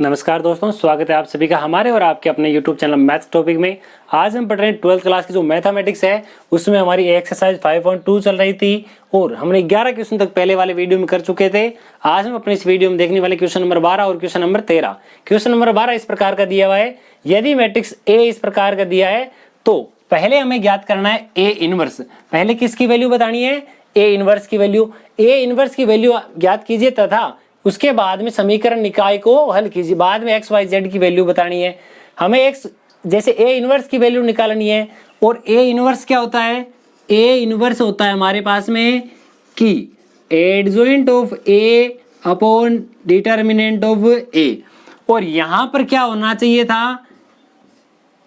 नमस्कार दोस्तों, स्वागत है आप सभी का हमारे और आपके अपने YouTube चैनल मैथ्स टॉपिक में। आज हम पढ़ रहे हैं 12th क्लास की जो मैथमेटिक्स है, उसमें हमारी एक्सरसाइज 5.2 चल रही थी और हमने 11 क्वेश्चन तक पहले वाले वीडियो में कर चुके थे। आज हम अपने इस वीडियो में देखने वाले क्वेश्चन नंबर 12 और क्वेश्चन नंबर 13। क्वेश्चन नंबर 12 इस प्रकार का दिया हुआ है, यदि मैट्रिक्स ए इस प्रकार का दिया है तो पहले हमें ज्ञात करना है ए इनवर्स। पहले किसकी वैल्यू बतानी है? ए इनवर्स की वैल्यू। ए इनवर्स की वैल्यू ज्ञात कीजिए तथा उसके बाद में समीकरण निकाय को हल कीजिए। बाद में एक्स वाई जेड की वैल्यू बतानी है हमें। एक्स जैसे ए इनवर्स की वैल्यू निकालनी है। और ए इनवर्स क्या होता है? ए इनवर्स होता है हमारे पास में कि adjoint of A upon determinant of A. और यहां पर क्या होना चाहिए था?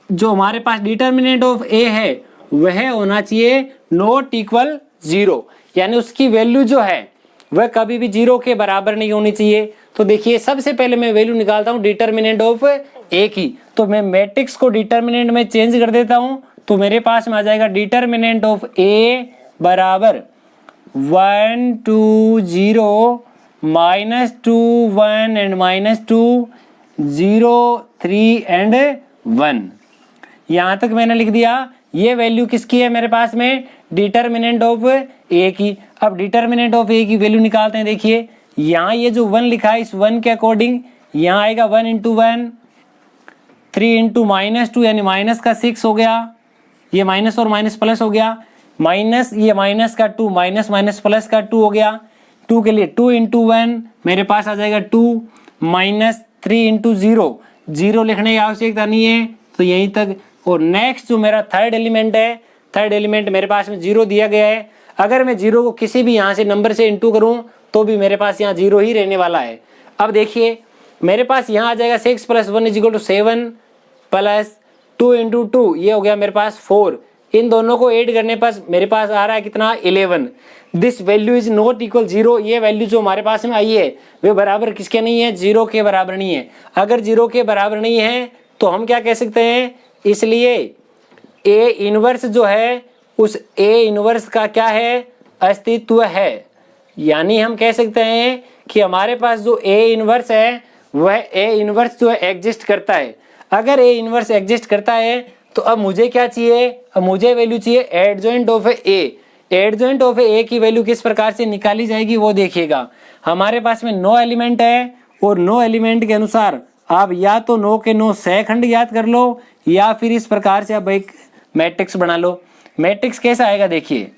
जो हमारे पास डिटर्मिनेंट ऑफ ए है वह होना चाहिए नॉट इक्वल 0, यानी उसकी वैल्यू जो है वह कभी भी 0 के बराबर नहीं होनी चाहिए। तो देखिए, सबसे पहले मैं वैल्यू निकालता हूं डिटर्मिनेंट ऑफ ए की। तो मैं मैट्रिक्स को डिटर्मिनेंट में चेंज कर देता हूं, तो मेरे पास में आ जाएगा डिटर्मिनेंट ऑफ ए बराबर 1 2 0 -2 1 एंड -2 0 3 एंड 1। यहां तक मैंने लिख दिया। ये वैल्यू किसकी है मेरे पास में? डिटर्मिनेंट ऑफ ए की। अब डिटर्मिनेंट ऑफ ए की वैल्यू निकालते हैं। देखिए, यहाँ ये जो 1 लिखा है, इस 1 के अकॉर्डिंग यहाँ आएगा 1 × 1 3 × -2, यानी माइनस का 6 हो गया। ये माइनस और माइनस प्लस हो गया। माइनस ये माइनस का 2, माइनस माइनस प्लस का 2 हो गया। 2 के लिए 2 × 1 मेरे पास आ जाएगा 2 -3 × 0। 0 लिखने की आवश्यकता नहीं है, तो यहीं तक। और नेक्स्ट जो मेरा थर्ड एलिमेंट है, थर्ड एलिमेंट मेरे पास में 0 दिया गया है। अगर मैं 0 को किसी भी यहाँ से नंबर से इंटू करूँ तो भी मेरे पास यहाँ 0 ही रहने वाला है। अब देखिए, मेरे पास यहाँ आ जाएगा 6 + 1 = 7 प्लस 2 × 2, ये हो गया मेरे पास 4। इन दोनों को ऐड करने पर मेरे पास आ रहा है कितना? 11। This value is not equal 0। ये वैल्यू जो हमारे पास में आई है वे बराबर किसके नहीं है? 0 के बराबर नहीं है। अगर 0 के बराबर नहीं है तो हम क्या कह सकते हैं? इसलिए ए इनवर्स जो है, उस ए इनवर्स का क्या है? अस्तित्व है। यानी हम कह सकते हैं कि हमारे पास जो ए इनवर्स है वह ए इनवर्स जो है एग्जिस्ट करता है। अगर ए इनवर्स एग्जिस्ट करता है तो अब मुझे क्या चाहिए? अब मुझे वैल्यू चाहिए adjoint of A. Adjoint of A की वैल्यू किस प्रकार से निकाली जाएगी वो देखिएगा। हमारे पास में 9 एलिमेंट है और 9 एलिमेंट के अनुसार आप या तो 9 के 9 सहखंड याद कर लो, या फिर इस प्रकार से आप एक मैट्रिक्स बना लो। मैट्रिक्स कैसा आएगा? देखिए,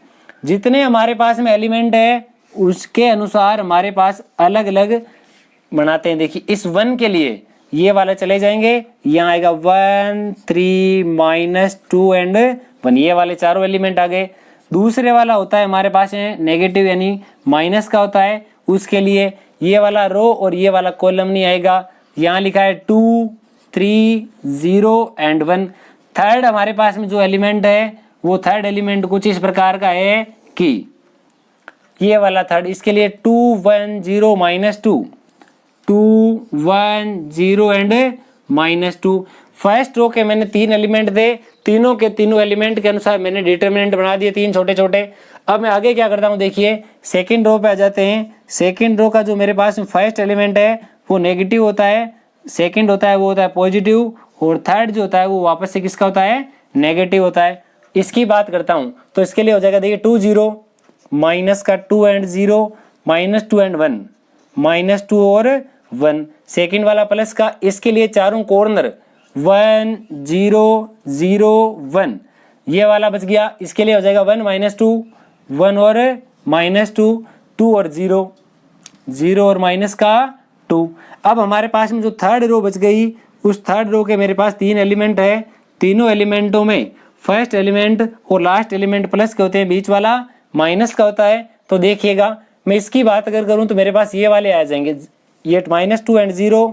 जितने हमारे पास में एलिमेंट है उसके अनुसार हमारे पास अलग अलग बनाते हैं। देखिए, इस 1 के लिए ये वाला चले जाएंगे, यहाँ आएगा 1 3 -2 एंड 1, ये वाले चारों एलिमेंट आ गए। दूसरे वाला होता है हमारे पास नेगेटिव, यानी माइनस का होता है, उसके लिए ये वाला रो और ये वाला कॉलम नहीं आएगा। यहाँ लिखा है 2 3 0 एंड 1। थर्ड हमारे पास में जो एलिमेंट है वो थर्ड एलिमेंट कुछ इस प्रकार का है कि ये वाला थर्ड, इसके लिए 2 1 0 -2 2 1 0 एंड -2। फर्स्ट रो के मैंने 3 एलिमेंट दे, तीनों के तीनों एलिमेंट के अनुसार मैंने डिटर्मिनेंट बना दिए 3 छोटे छोटे। अब मैं आगे क्या करता हूँ? देखिए, सेकंड रो पे आ जाते हैं। सेकंड रो का जो मेरे पास फर्स्ट एलिमेंट है वो नेगेटिव होता है, सेकंड होता है वो होता है पॉजिटिव, और थर्ड जो होता है वो वापस से किसका होता है? नेगेटिव होता है। इसकी बात करता हूं तो इसके लिए हो जाएगा, देखिए 2 0 माइनस का 2 एंड 0 -2 एंड 1 -2 और 1। सेकंड वाला प्लस का, इसके लिए चारों कॉर्नर 1 0 0 1, ये वाला बच गया। इसके लिए हो जाएगा 1 -2 1 और -2 2 और 0 0 और माइनस का 2। अब हमारे पास में जो थर्ड रो बच गई, उस थर्ड रो के मेरे पास 3 एलिमेंट है। तीनों एलिमेंटों में फर्स्ट एलिमेंट और लास्ट एलिमेंट प्लस के होते हैं, बीच वाला माइनस का होता है। तो देखिएगा, मैं इसकी बात अगर करूं तो मेरे पास ये वाले आ जाएंगे, ये -2 एंड 0,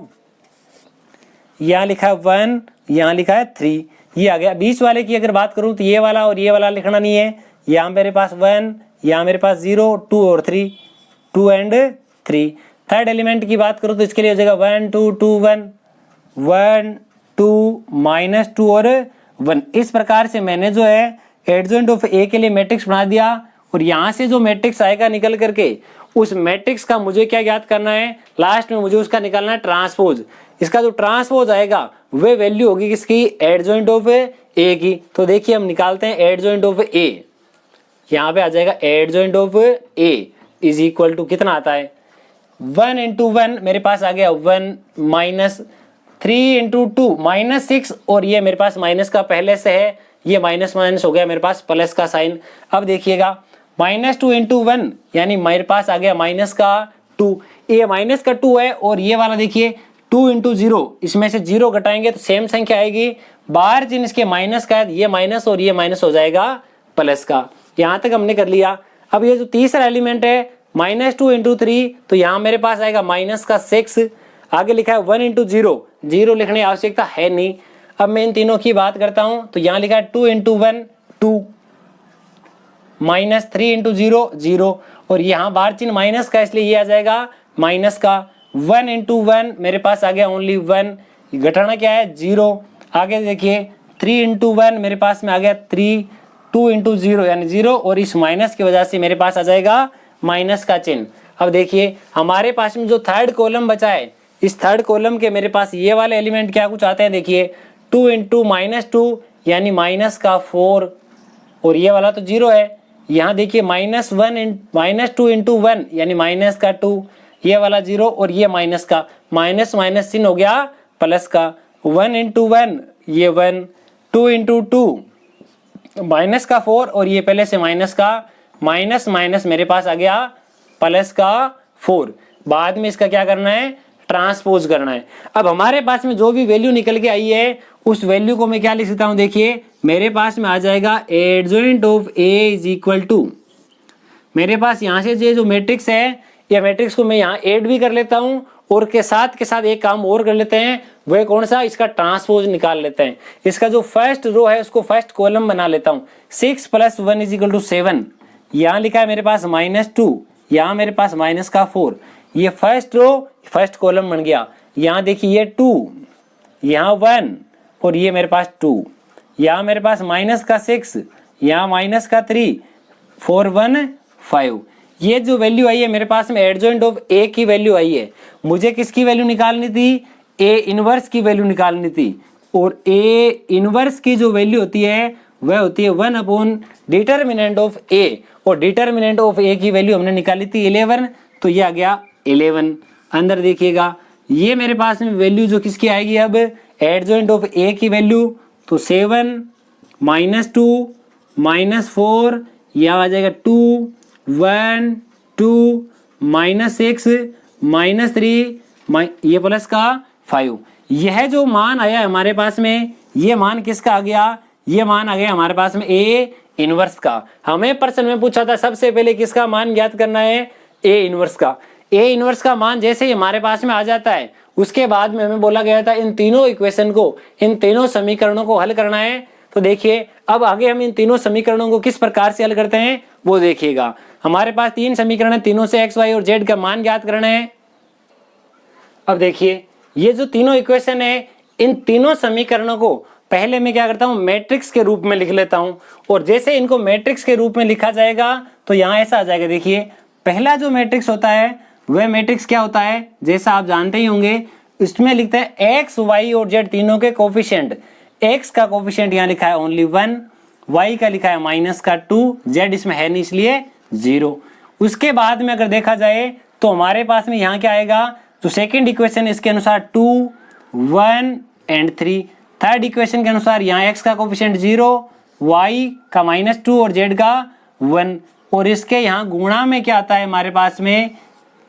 यहाँ लिखा है 1, यहाँ लिखा है 3, ये आ गया। बीच वाले की अगर बात करूं तो ये वाला और ये वाला लिखना नहीं है। यहाँ मेरे पास 1, यहाँ मेरे पास 0 2 और 3 2 एंड 3। थर्ड एलिमेंट की बात करूं तो इसके लिए हो जाएगा 1 2 2 1 1 2 -2 और 1। इस प्रकार से मैंने जो है एडजॉइंट ऑफ ए के लिए मैट्रिक्स बना दिया। और यहाँ से जो मैट्रिक्स आएगा निकल करके, उस मैट्रिक्स का मुझे क्या ज्ञात करना है? लास्ट में मुझे उसका निकालना है ट्रांसपोज। इसका जो ट्रांसपोज आएगा वह वैल्यू होगी किसकी, एडजॉइंट ऑफ ए की। तो देखिए हम निकालते हैं एडजॉइंट ऑफ ए, यहाँ पे आ जाएगा adjoint of A is equal to कितना आता है 1 इंटू 1 मेरे पास आ गया 1 माइनस 3 इंटू 2 माइनस 6 और ये मेरे पास माइनस का पहले से है, ये माइनस माइनस हो गया मेरे पास प्लस का साइन। अब देखिएगा -2 इंटू 1 यानी मेरे पास आ गया माइनस का 2, ये माइनस का 2 है और ये वाला देखिए 2 इंटू 0, इसमें से 0 घटाएंगे तो सेम संख्या आएगी, बाहर चिन्ह इसके माइनस का है, ये माइनस और ये माइनस हो जाएगा प्लस का। यहाँ तक हमने कर लिया। अब ये जो तीसरा एलिमेंट है -2 इंटू 3 तो यहाँ मेरे पास आएगा माइनस का 6, आगे लिखा है 1 इंटू 0, 0 लिखने की आवश्यकता है नहीं। अब मैं इन तीनों की बात करता हूँ तो यहाँ लिखा है 2 इंटू 1 2, -3 इंटू 0 0 और यहाँ बाहर चिन्ह माइनस का इसलिए ये आ जाएगा माइनस का। 1 इंटू 1 मेरे पास आ गया ओनली 1, घटाना क्या है 0। आगे देखिए 3 इंटू 1 मेरे पास में आ गया 3, 2 इंटू 0 यानी 0 और इस माइनस की वजह से मेरे पास आ जाएगा माइनस का चिन्ह। अब देखिए हमारे पास में जो थर्ड कॉलम बचा है, इस थर्ड कॉलम के मेरे पास ये वाले एलिमेंट क्या कुछ आते हैं, देखिए 2 इंटू -2 यानी माइनस का 4 और ये वाला तो 0 है। यहाँ देखिए -2 इंटू 1 यानी माइनस का 2, ये वाला 0 और ये माइनस का माइनस माइनस चिन्ह हो गया प्लस का। 1 इंटू 1 ये 1, 2 इंटू 2 माइनस का 4 और ये पहले से माइनस का माइनस माइनस मेरे पास आ गया प्लस का 4। बाद में इसका क्या करना है, ट्रांसपोज करना है। अब हमारे पास में जो भी वैल्यू निकल के आई है उस वैल्यू को मैं क्या लिख सकता हूँ, देखिए मेरे पास में आ जाएगा adjoint of A is equal to, मेरे पास यहाँ से ये जो मैट्रिक्स है या मैट्रिक्स को मैं यहाँ ऐड भी कर लेता हूँ और के साथ एक काम और कर लेते हैं, वह कौन सा, इसका ट्रांसपोज निकाल लेते हैं। इसका जो फर्स्ट रो है उसको फर्स्ट कॉलम बना लेता हूँ। 6 + 1 इज इक्वल टू 7, यहाँ लिखा है मेरे पास -2, यहाँ मेरे पास माइनस का 4, ये फर्स्ट रो फर्स्ट कॉलम बन गया। यहाँ देखिए ये 2, यहाँ 1 और ये मेरे पास 2, यहाँ मेरे पास माइनस का 6, यहाँ माइनस का 3, 4 1 5। ये जो वैल्यू आई है मेरे पास में एडजॉइंट ऑफ ए की वैल्यू आई है। मुझे किसकी वैल्यू निकालनी थी, ए इनवर्स की वैल्यू निकालनी थी और ए इनवर्स की जो वैल्यू होती है वह होती है 1 अपॉन डिटर्मिनेंट ऑफ ए और डिटर्मिनेंट ऑफ ए की वैल्यू हमने निकाली थी 11, तो ये आ गया 11। अंदर देखिएगा ये मेरे पास में वैल्यू जो किसकी आएगी, अब एडजॉइंट ऑफ ए की वैल्यू तो 7 -2 -4, यह आ जाएगा 2 1 2 -6 -3 ये प्लस का 5। यह जो मान आया हमारे पास में, ये मान किसका आ गया, ये मान आ गया हमारे पास में ए इनवर्स का। हमें प्रश्न में पूछा था सबसे पहले किसका मान ज्ञात करना है, ए इनवर्स का। ए इनवर्स का मान जैसे ही हमारे पास में आ जाता है उसके बाद में हमें बोला गया था इन तीनों इक्वेशन को, इन तीनों समीकरणों को हल करना है। तो देखिए अब आगे हम इन तीनों समीकरणों को किस प्रकार से हल करते हैं वो देखिएगा। हमारे पास 3 समीकरण है, तीनों से x y और z का मान ज्ञात करना है। अब देखिए ये जो तीनों इक्वेशन है, इन तीनों समीकरणों को पहले मैं क्या करता हूं, मैट्रिक्स के रूप में लिख लेता हूं और जैसे इनको मैट्रिक्स के रूप में लिखा जाएगा तो यहाँ ऐसा आ जाएगा। देखिए पहला जो मैट्रिक्स होता है वह मैट्रिक्स क्या होता है, जैसा आप जानते ही होंगे, इसमें लिखते हैं x y और z तीनों के कोफिशिएंट। x का कोफिशिएंट यहाँ लिखा है ओनली 1, y का लिखा है माइनस का 2, z इसमें है नहीं इसलिए 0। उसके बाद में अगर देखा जाए तो हमारे पास में यहाँ क्या आएगा, तो सेकंड इक्वेशन इसके अनुसार 2 1 एंड 3। थर्ड इक्वेशन के अनुसार यहाँ x का कोफिशिएंट 0, y का -2 और z का 1 और इसके यहाँ गुणा में क्या आता है हमारे पास में,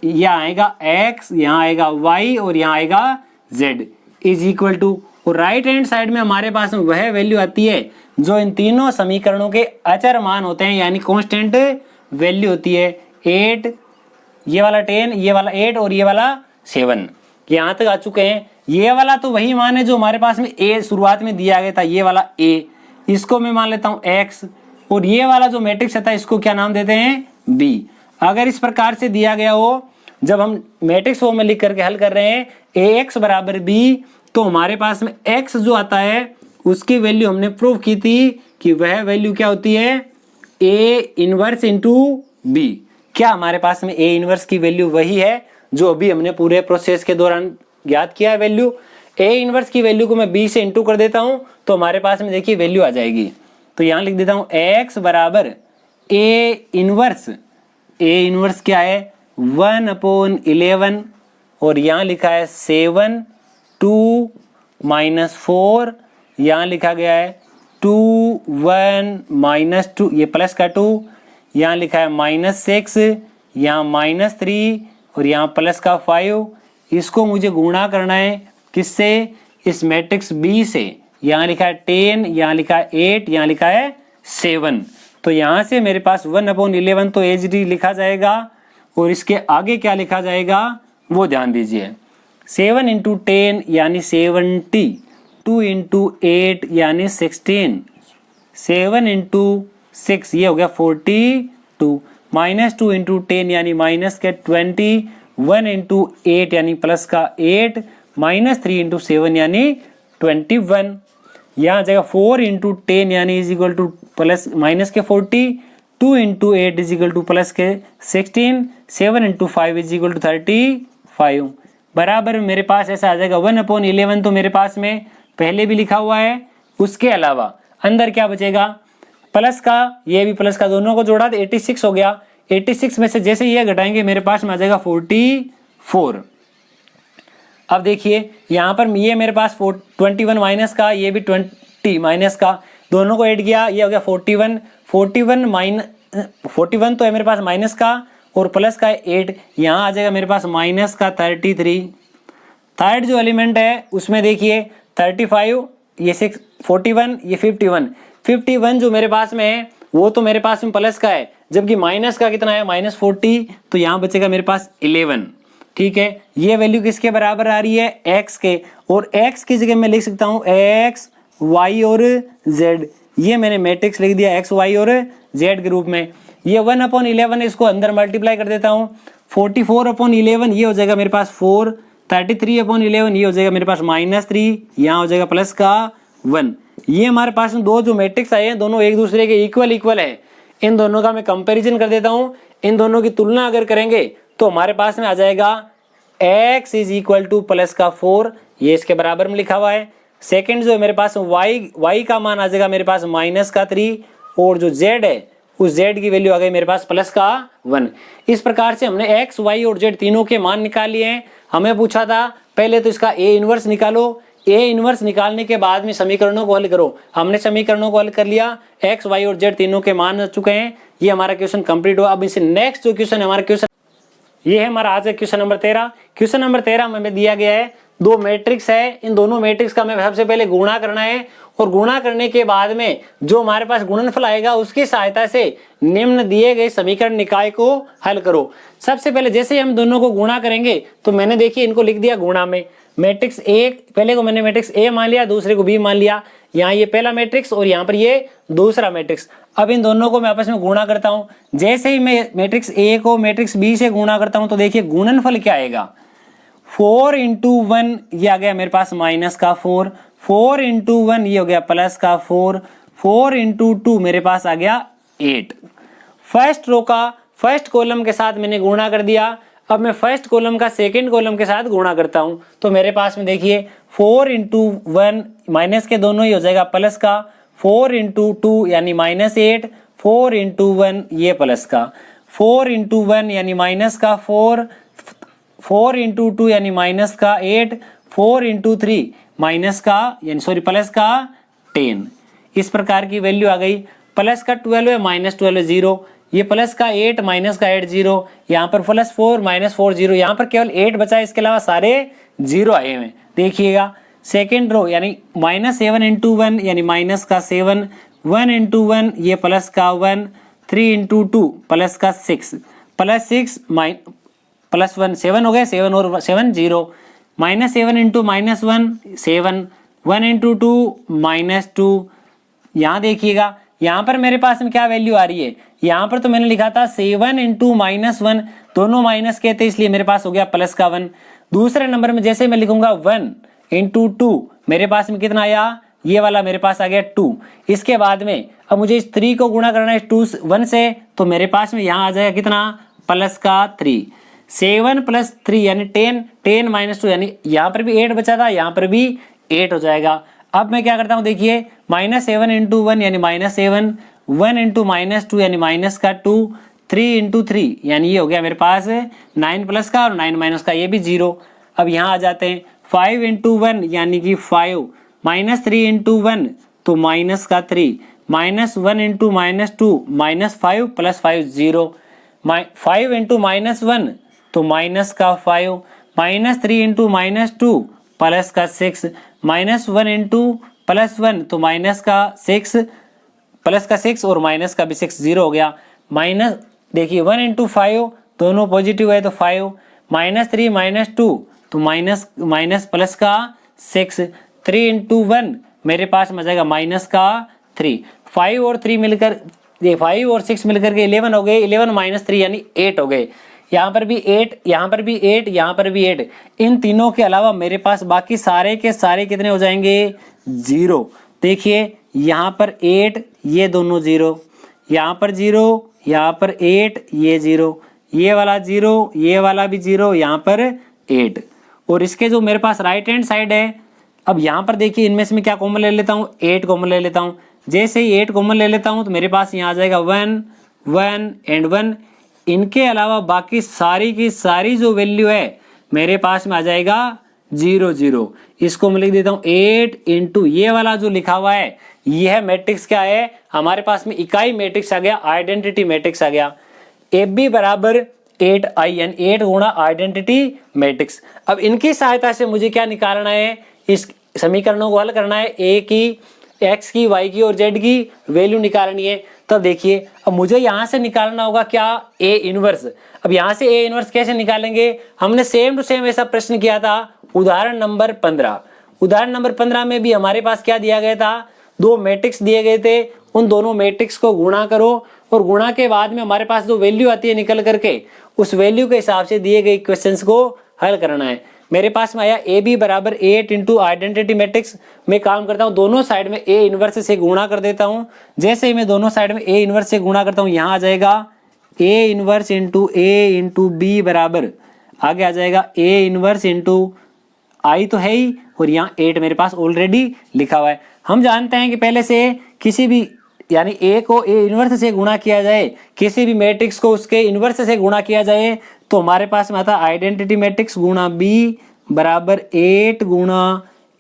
यह आएगा x, यहाँ आएगा y और यहाँ आएगा z इज इक्वल टू, और राइट हैंड साइड में हमारे पास में वह वैल्यू आती है जो इन तीनों समीकरणों के अचर मान होते हैं यानी कांस्टेंट वैल्यू होती है। 8, ये वाला 10, ये वाला 8 और ये वाला 7। यहाँ तक आ चुके हैं। ये वाला तो वही मान है जो हमारे पास में a शुरुआत में दिया गया था, ये वाला a, इसको मैं मान लेता हूँ x और ये वाला जो मैट्रिक्स था इसको क्या नाम देते हैं, b। अगर इस प्रकार से दिया गया हो, जब हम मैट्रिक्स फॉर्म में लिख करके हल कर रहे हैं ax बराबर b, तो हमारे पास में x जो आता है उसकी वैल्यू हमने प्रूव की थी कि वह वैल्यू क्या होती है, a इनवर्स इंटू b। क्या हमारे पास में a इनवर्स की वैल्यू वही है जो अभी हमने पूरे प्रोसेस के दौरान ज्ञात किया है वैल्यू। ए इनवर्स की वैल्यू को मैं बी से इंटू कर देता हूँ तो हमारे पास में देखिए वैल्यू आ जाएगी। तो यहाँ लिख देता हूँ एक्स बराबर ए इनवर्स क्या है 1/11 और यहाँ लिखा है 7 2 -4, यहाँ लिखा गया है 2 1 -2, ये प्लस का 2, यहाँ लिखा है -6, यहाँ -3 और यहाँ प्लस का 5। इसको मुझे गुणा करना है किससे, इस मैट्रिक्स बी से। यहाँ लिखा है 10, यहाँ लिखा है 8, यहाँ लिखा है 7। तो यहाँ से मेरे पास 1/11 तो एच डी लिखा जाएगा और इसके आगे क्या लिखा जाएगा वो ध्यान दीजिए। 7 × 10 यानी 70, 2 × 8 यानी 16, 7 × 6 ये हो गया 42, -2 × 10 यानी माइनस के 20, 1 × 8 यानी प्लस का 8, -3 × 7 यानी 21। यहाँ जगह 4 × 10 यानी is equal two plus minus के 40, 2 × 8 इज इक्वल टू प्लस के 16, 7 × 5 इज इक्वल टू 35। बराबर मेरे पास ऐसा आ जाएगा 1/11 तो मेरे पास में पहले भी लिखा हुआ है। उसके अलावा अंदर क्या बचेगा, प्लस का, ये भी प्लस का, दोनों को जोड़ा तो 86 हो गया। 86 में से जैसे ये घटाएंगे मेरे पास में आ जाएगा 44। अब देखिए यहाँ पर ये मेरे पास 21 माइनस का, ये भी 20 माइनस का, दोनों को ऐड किया, ये हो गया 41 तो है मेरे पास माइनस का और प्लस का 8, यहाँ आ जाएगा मेरे पास माइनस का 33। थर्ड जो एलिमेंट है उसमें देखिए 35, ये 41, ये 51 जो मेरे पास में है वो तो मेरे पास में प्लस का है, जबकि माइनस का कितना है -40, तो यहाँ बचेगा मेरे पास 11। ठीक है, ये वैल्यू किसके बराबर आ रही है, x के, और x की जगह मैं लिख सकता हूँ x y और z। ये मैंने मैट्रिक्स लिख दिया x y और z के रूप में। ये 1/11 इसको अंदर मल्टीप्लाई कर देता हूँ, 44/11 ये हो जाएगा मेरे पास 4, 33/11 ये हो जाएगा मेरे पास -3, यहाँ हो जाएगा प्लस का 1। ये हमारे पास में दो जो मैट्रिक्स आए हैं दोनों एक दूसरे के इक्वल है। इन दोनों का मैं कंपैरिजन कर देता हूँ, इन दोनों की तुलना अगर करेंगे तो हमारे पास में आ जाएगा x is equal two plus का 4, ये इसके बराबर में लिखा हुआ है। सेकंड जो है मेरे पास y का मान आ जाएगा मेरे पास -3, और जो z है उस z की वैल्यू आ गई मेरे पास प्लस का 1। इस प्रकार से हमने x, y और z तीनों के मान निकाल लिए हैं। हमें पूछा था पहले तो इसका a इनवर्स निकालो, a इनवर्स निकालने के बाद में समीकरणों को हल करो। हमने समीकरणों को हल कर लिया, x, y और z तीनों के मान आ चुके हैं। ये हमारा क्वेश्चन कंप्लीट हुआ। अब इससे नेक्स्ट जो क्वेश्चन है हमारा क्वेश्चन ये है हमारा आज का क्वेश्चन नंबर 13। क्वेश्चन नंबर 13 में हमें दिया गया है दो मैट्रिक्स है, इन दोनों मैट्रिक्स का हमें सबसे पहले गुणा करना है और गुणा करने के बाद में जो हमारे पास गुणनफल आएगा उसकी सहायता से निम्न दिए गए समीकरण निकाय को हल करो। सबसे पहले जैसे हम दोनों को गुणा करेंगे तो मैंने देखिए इनको लिख दिया गुणा में। मैट्रिक्स ए, पहले को मैंने मैट्रिक्स ए मान लिया, दूसरे को बी मान लिया। यहाँ ये पहला मैट्रिक्स और यहाँ पर ये दूसरा मैट्रिक्स। अब इन दोनों को मैं आपस में गुणा करता हूँ। जैसे ही मैं मैट्रिक्स ए को मैट्रिक्स बी से गुणा करता हूँ तो देखिए गुणनफल क्या आएगा, 4 × 1 ये आ गया मेरे पास माइनस का 4, 4 × 1 ये हो गया प्लस का 4, 4 × 2 मेरे पास आ गया 8। फर्स्ट रो का फर्स्ट कॉलम के साथ मैंने गुणा कर दिया। अब मैं फर्स्ट कॉलम का सेकंड कॉलम के साथ गुणा करता हूं तो मेरे पास में देखिए 4 × 1 माइनस के दोनों ही हो जाएगा प्लस का, 4 × 2 यानी -8, 4 × 1 ये प्लस का, 4 × 1 यानी माइनस का 4, 4 × 2 यानी माइनस का 8, 4 × 3 माइनस का यानी सॉरी प्लस का 10। इस प्रकार की वैल्यू आ गई। प्लस का 12 है, -12 है 0, ये प्लस का 8 माइनस का 8 0, यहाँ पर +4 -4 0, यहाँ पर केवल 8 बचा है, इसके अलावा सारे 0 आए हुए। देखिएगा सेकेंड रो यानी -7 × 1 यानी माइनस का 7, 1 × 1 ये प्लस का 1, 3 × 2 प्लस का 6, +6 +1 7 हो गए, 7 और 7 0, -7 × -1 7, 1 × 2 -2। यहाँ देखिएगा यहाँ पर मेरे पास में क्या वैल्यू आ रही है, यहाँ पर तो मैंने लिखा था 7 × -1, दोनों माइनस के थे इसलिए मेरे पास हो गया प्लस का 1। दूसरे नंबर में जैसे मैं लिखूंगा 1 × 2 मेरे पास में कितना आया, ये वाला मेरे पास आ गया 2। इसके बाद में अब मुझे इस 3 को गुणा करना है 1 से, तो मेरे पास में यहाँ आ जाएगा कितना प्लस का 3। 7 + 3 यानी 10, 10 - 2 यानी यहाँ पर भी 8 बचा था, यहाँ पर भी 8 हो जाएगा। अब मैं क्या करता हूँ देखिए, -7 × 1 यानी -7, 1 × -2 यानी -2, 3 × 3 यानी ये हो गया मेरे पास 9 प्लस का और 9 माइनस का, ये भी 0। अब यहाँ आ जाते हैं, 5 × 1 यानी कि 5, -3 × 1 तो माइनस का 3, -1 × -2 -5 + 5 0, 5 × -1 तो माइनस का 5, -3 × -2 प्लस का 6, -1 × +1 तो माइनस का 6, प्लस का 6 और माइनस का भी 6, 0 हो गया। माइनस देखिए 1 × 5 दोनों पॉजिटिव है तो 5, -3 - 2 तो माइनस प्लस का 6, 3 × 1 मेरे पास में जाएगा माइनस का 3, 5 और 3 मिलकर, 5 और 6 मिलकर के 11 हो गए, 11 - 3 यानी 8 हो गए। यहाँ पर भी 8, यहाँ पर भी 8, यहाँ पर भी 8। इन तीनों के अलावा मेरे पास बाकी सारे के सारे कितने हो जाएंगे, 0। देखिए यहाँ पर 8, ये दोनों 0, यहाँ पर 0, यहाँ पर 8, ये 0, ये वाला 0, ये वाला भी 0, यहाँ पर 8। और इसके जो मेरे पास राइट हैंड साइड है, अब यहाँ पर देखिए इनमें से मैं क्या कॉमन ले लेता हूँ, 8 कॉमन ले लेता हूँ। जैसे ही 8 कॉमन ले लेता हूँ तो मेरे पास यहाँ आ जाएगा 1, 1 एंड 1। इनके अलावा बाकी सारी की सारी जो वैल्यू है मेरे पास में आ जाएगा 0, 0। इसको मैं लिख देता हूँ 8 × ये वाला जो लिखा हुआ है, यह मैट्रिक्स क्या है, हमारे पास में इकाई मैट्रिक्स आ गया, आइडेंटिटी मैट्रिक्स आ गया। AB = 8IN, 8 गुणा आइडेंटिटी मैट्रिक्स। अब इनकी सहायता से मुझे क्या निकालना है, इस समीकरणों को हल करना है, A की, X की, Y की और Z की वैल्यू निकालनी है। तब देखिए अब मुझे यहाँ से निकालना होगा क्या, A इनवर्स। अब यहाँ से A इनवर्स कैसे निकालेंगे, हमने सेम टू सेम ऐसा प्रश्न किया था उदाहरण नंबर 15। उदाहरण नंबर 15 में भी हमारे पास क्या दिया गया था, 2 मैट्रिक्स दिए गए थे, उन दोनों मैट्रिक्स को गुणा करो और गुणा के बाद में हमारे पास जो वैल्यू आती है निकल करके, उस वैल्यू के हिसाब से दिए गए क्वेश्चंस को हल करना है। मेरे पास में आया AB = 8 × आइडेंटिटी मैट्रिक्स। मैं काम करता हूँ दोनों साइड में A इनवर्स से गुणा कर देता हूँ। जैसे ही मैं दोनों साइड में A इनवर्स से गुणा करता हूँ, यहाँ आ जाएगा A इनवर्स × A × B बराबर, आगे आ जाएगा A इनवर्स × I तो है ही, और यहाँ 8 मेरे पास ऑलरेडी लिखा हुआ है। हम जानते हैं कि पहले से किसी भी यानी A को A इनवर्स से गुणा किया जाए, किसी भी मैट्रिक्स को उसके इनवर्स से गुणा किया जाए तो हमारे पास में आता है आइडेंटिटी मैट्रिक्स गुणा B = 8 गुणा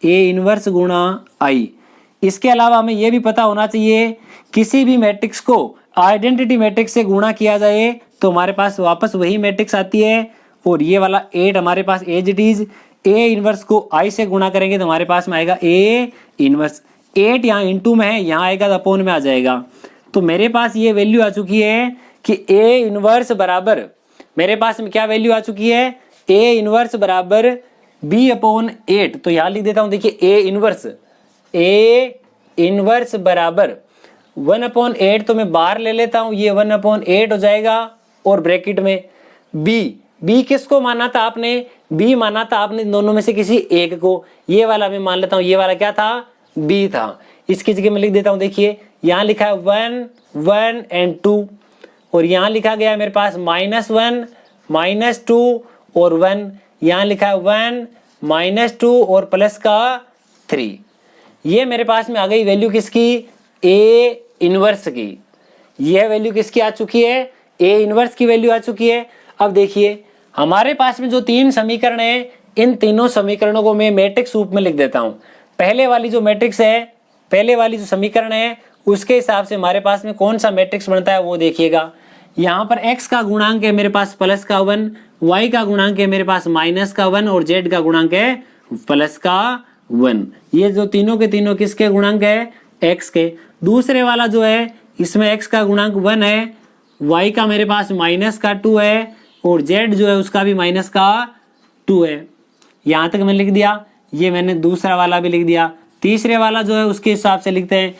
A इनवर्स गुणा I। इसके अलावा हमें यह भी पता होना चाहिए, किसी भी मैट्रिक्स को आइडेंटिटी मैट्रिक्स से गुणा किया जाए तो हमारे पास वापस वही मैट्रिक्स आती है, और ये वाला 8 हमारे पास as it is. A inverse को I से गुणा करेंगे तो हमारे पास में आएगा A इनवर्स। 8 यहाँ इंटू में है, यहाँ आएगा तो अपॉन में आ जाएगा। तो मेरे पास ये वैल्यू आ चुकी है कि A इनवर्स बराबर, मेरे पास में क्या वैल्यू आ चुकी है, A इनवर्स बराबर B/8। तो यहाँ लिख देता हूँ, देखिए A इनवर्स बराबर 1/8, तो मैं बाहर ले लेता हूँ, ये 1/8 हो जाएगा, और ब्रैकेट में B किसको माना था आपने, B माना था आपने दोनों में से किसी एक को। ये वाला मैं मान लेता हूँ, ये वाला क्या था, B था। इसकी जगह मैं लिख देता हूँ, देखिए यहाँ लिखा है 1, 1 एंड 2, और यहाँ लिखा गया है मेरे पास -1, -2 और 1। यहाँ लिखा है 1, -2 और प्लस का 3। ये मेरे पास में आ गई वैल्यू किसकी, A इनवर्स की। यह वैल्यू किसकी आ चुकी है, A इनवर्स की वैल्यू आ चुकी है। अब देखिए हमारे पास में जो 3 समीकरण है, इन तीनों समीकरणों को मैं मैट्रिक्स रूप में लिख देता हूँ। पहले वाली जो मैट्रिक्स है, पहले वाली जो समीकरण है, उसके हिसाब से हमारे पास में कौन सा मैट्रिक्स बनता है वो देखिएगा। यहाँ पर x का गुणांक है मेरे पास प्लस का 1, y का गुणांक है मेरे पास माइनस का 1 और z का गुणांक है प्लस का 1। ये जो तीनों के तीनों किसके गुणांक है, x के। दूसरे वाला जो है, इसमें x का गुणांक 1 है, y का मेरे पास माइनस का 2 है, और z जो है उसका भी माइनस का 2 है। यहाँ तक मैंने लिख दिया, ये मैंने दूसरा वाला भी लिख दिया। तीसरे वाला जो है उसके हिसाब से लिखते हैं,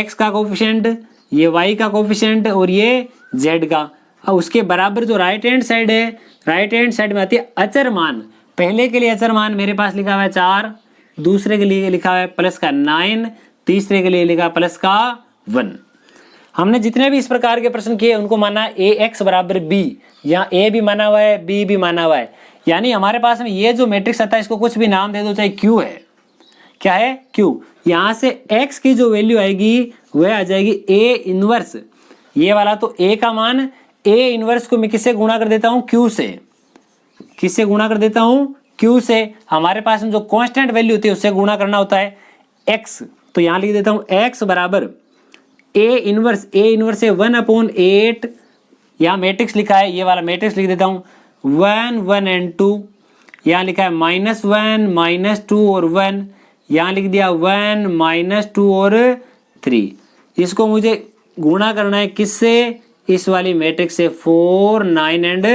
x का कोफिशिएंट, ये y का कोफिशिएंट और ये z का। अब उसके बराबर जो राइट हैंड साइड है, राइट हैंड साइड में आती है अचर मान। पहले के लिए अचर मान मेरे पास लिखा हुआ है 4, दूसरे के लिए लिखा हुआ है प्लस का 9, तीसरे के लिए लिखा प्लस का 1। हमने जितने भी इस प्रकार के प्रश्न किए उनको माना ए एक्स बराबर बी, यहाँ ए भी माना हुआ है, बी भी माना हुआ है, यानी हमारे पास में ये जो मैट्रिक्स आता है इसको कुछ भी नाम दे दो, चाहे क्यू है, क्या है क्यू। यहाँ से x की जो वैल्यू आएगी वह आ जाएगी ए इनवर्स, ये वाला तो a का मान, ए इनवर्स को मैं किससे गुणा कर देता हूँ, q से, किससे गुणा कर देता हूँ, q से। हमारे पास में जो कांस्टेंट वैल्यू होती है उससे गुणा करना होता है x, तो यहाँ लिख देता हूँ x बराबर ए इनवर्स है 1/8, यहाँ मैट्रिक्स लिखा है, ये वाला मैट्रिक्स लिख देता हूँ 1 1 एंड 2, यहाँ लिखा है -1 -2 और 1, यहाँ लिख दिया 1 -2 और 3। इसको मुझे गुणा करना है किससे, इस वाली मैट्रिक्स से 4 9 एंड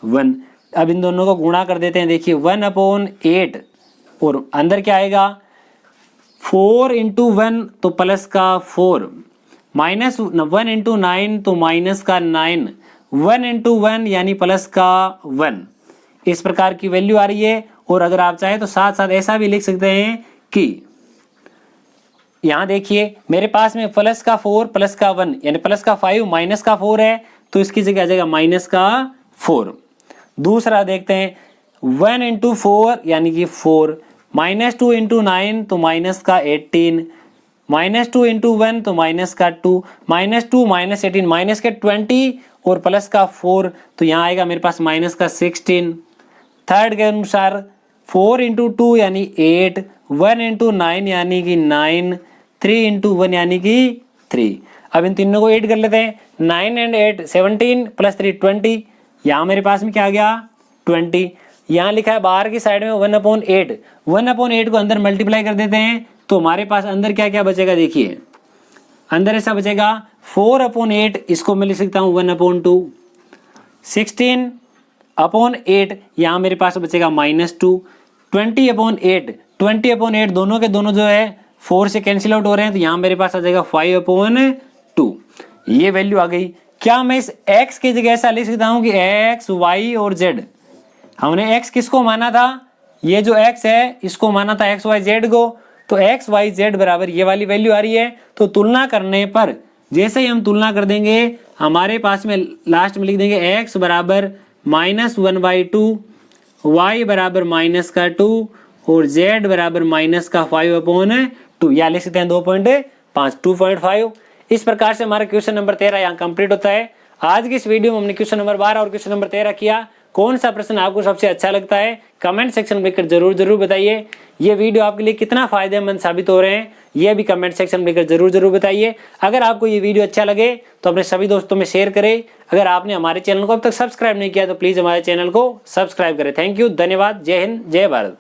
1। अब इन दोनों को गुणा कर देते हैं, देखिए 1/8 और अंदर क्या आएगा 4 × 1 तो प्लस का 4, -1 × 9 तो माइनस का 9, 1 × 1 यानी प्लस का 1। इस प्रकार की वैल्यू आ रही है। और अगर आप चाहें तो साथ साथ ऐसा भी लिख सकते हैं कि यहाँ देखिए मेरे पास में प्लस का 4 प्लस का 1 यानी प्लस का 5 माइनस का 4 है, तो इसकी जगह आ जाएगा माइनस का 4। दूसरा देखते हैं 1 × 4 यानी कि 4, -2 × 9 तो माइनस का 18, -2 × 1 तो माइनस का 2, -2 -18 माइनस के 20 और प्लस का 4, तो यहाँ आएगा मेरे पास माइनस का 16। थर्ड के अनुसार 4 × 2 यानी 8, 1 × 9 यानी कि 9, 3 × 1 यानी कि 3। अब इन तीनों को ऐड कर लेते हैं, 9 एंड 8 17 प्लस 3 20, यहाँ मेरे पास में क्या आ गया 20। यहाँ लिखा है बाहर की साइड में 1/8, 1/8 को अंदर मल्टीप्लाई कर देते हैं तो हमारे पास अंदर क्या क्या बचेगा, देखिए अंदर ऐसा बचेगा 4/8, इसको मैं लिख सकता हूँ 1/2, 16/8 यहाँ मेरे पास बचेगा -2, 20/8, 20/8 दोनों के दोनों जो है 4 से कैंसिल आउट हो रहे हैं, तो यहाँ मेरे पास आ जाएगा 5/2। ये वैल्यू आ गई। क्या मैं इस x की जगह ऐसा लिख सकता हूँ कि x y और z, हमने x किसको माना था, ये जो x है इसको माना था x y z को, तो x y z बराबर ये वाली वैल्यू आ रही है। तो तुलना करने पर जैसे ही हम तुलना कर देंगे हमारे पास में लास्ट में लिख देंगे x बराबर -1/2, y बराबर -2 और z बराबर -5/2, या लिख सकते हैं 2.5 2.5। इस प्रकार से हमारा क्वेश्चन नंबर 13 यहाँ कंप्लीट होता है। आज की इस वीडियो में हमने क्वेश्चन नंबर 12 और क्वेश्चन नंबर 13 किया। कौन सा प्रश्न आपको सबसे अच्छा लगता है कमेंट सेक्शन में लिखकर जरूर बताइए। ये वीडियो आपके लिए कितना फायदेमंद साबित हो रहे हैं ये भी कमेंट सेक्शन में लिखकर जरूर बताइए। अगर आपको ये वीडियो अच्छा लगे तो अपने सभी दोस्तों में शेयर करें। अगर आपने हमारे चैनल को अब तक सब्सक्राइब नहीं किया तो प्लीज हमारे चैनल को सब्सक्राइब करें। थैंक यू, धन्यवाद, जय हिंद, जय भारत।